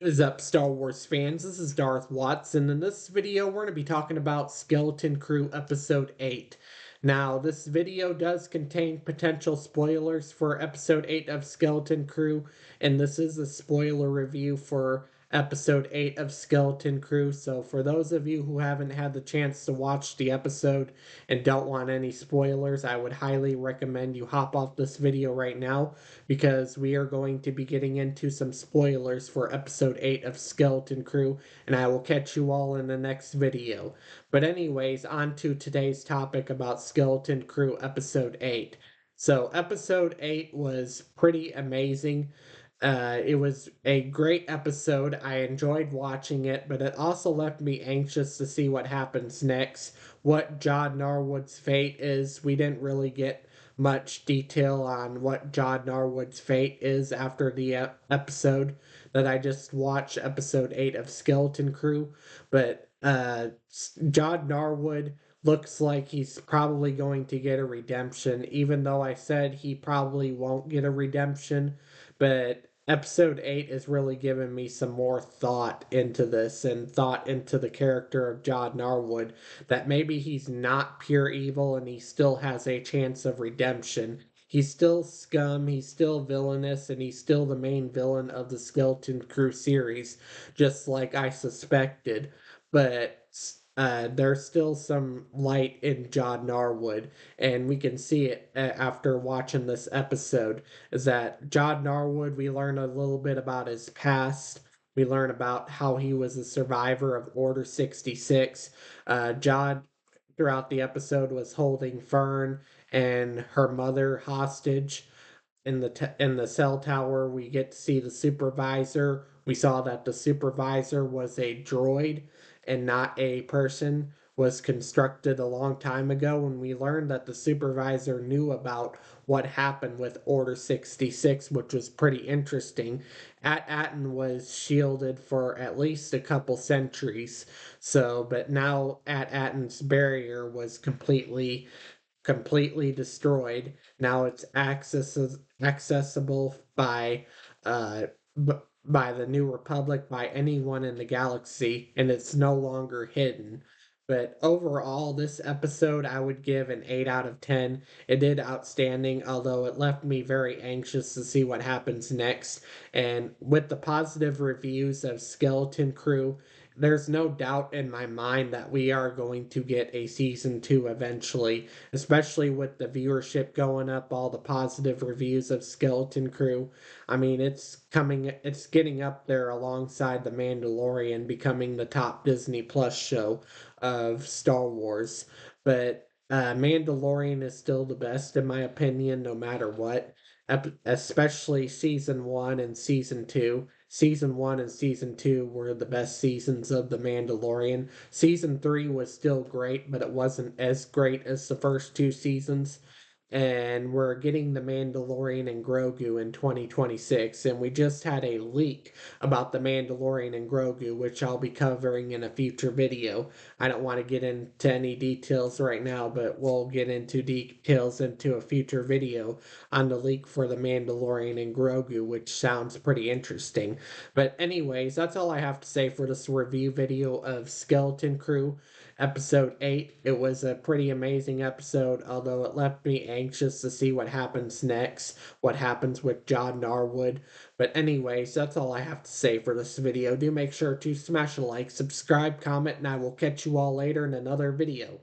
Is up, Star Wars fans? This is Darth Watson. In this video, we're going to be talking about Skeleton Crew Episode 8. Now, this video does contain potential spoilers for Episode 8 of Skeleton Crew, and this is a spoiler review for Episode 8 of Skeleton Crew. So, for those of you who haven't had the chance to watch the episode and don't want any spoilers, I would highly recommend you hop off this video right now because we are going to be getting into some spoilers for episode 8 of Skeleton Crew, and I will catch you all in the next video. But, anyways, on to today's topic about Skeleton Crew episode 8. So, episode 8 was pretty amazing. It was a great episode. I enjoyed watching it, but it also left me anxious to see what happens next. What Jod Narwood's fate is. We didn't really get much detail on what Jod Narwood's fate is after the episode that I just watched, episode 8 of Skeleton Crew. But Jod Narwood looks like he's probably going to get a redemption, even though I said he probably won't get a redemption. But episode 8 is really giving me some more thought into this and thought into the character of Jod Narwood, that maybe he's not pure evil and he still has a chance of redemption. He's still scum, he's still villainous, and he's still the main villain of the Skeleton Crew series, just like I suspected. But there's still some light in Jod Narwood, and we can see it after watching this episode. Is that Jod Narwood? We learn a little bit about his past. We learn about how he was a survivor of Order 66. Jod, throughout the episode, was holding Fern and her mother hostage in the cell tower. We get to see the supervisor. We saw that the supervisor was a droid and not a person, was constructed a long time ago, and we learned that the supervisor knew about what happened with Order 66, which was pretty interesting. Atten was shielded for at least a couple centuries, so but now Atten's barrier was completely destroyed. Now it's accessible by uh by the New Republic, by anyone in the galaxy, and it's no longer hidden. But overall, this episode I would give an 8 out of 10. It did outstanding, although it left me very anxious to see what happens next. And with the positive reviews of Skeleton Crew, there's no doubt in my mind that we are going to get a season 2 eventually, especially with the viewership going up, all the positive reviews of Skeleton Crew. I mean, it's getting up there alongside The Mandalorian, becoming the top Disney Plus show of Star Wars. But Mandalorian is still the best, in my opinion, no matter what, especially season 1 and season 2. Season 1 and season 2 were the best seasons of The Mandalorian. Season 3 was still great, but it wasn't as great as the first two seasons. And we're getting The Mandalorian and Grogu in 2026. And we just had a leak about The Mandalorian and Grogu, which I'll be covering in a future video. I don't want to get into any details right now, but we'll get into details into a future video on the leak for The Mandalorian and Grogu, which sounds pretty interesting. But anyways, that's all I have to say for this review video of Skeleton Crew episode 8. It was a pretty amazing episode, although it left me anxious to see what happens next, what happens with Jod Narwood. But anyways, that's all I have to say for this video. Do make sure to smash a like, subscribe, comment, and I will catch you all later in another video.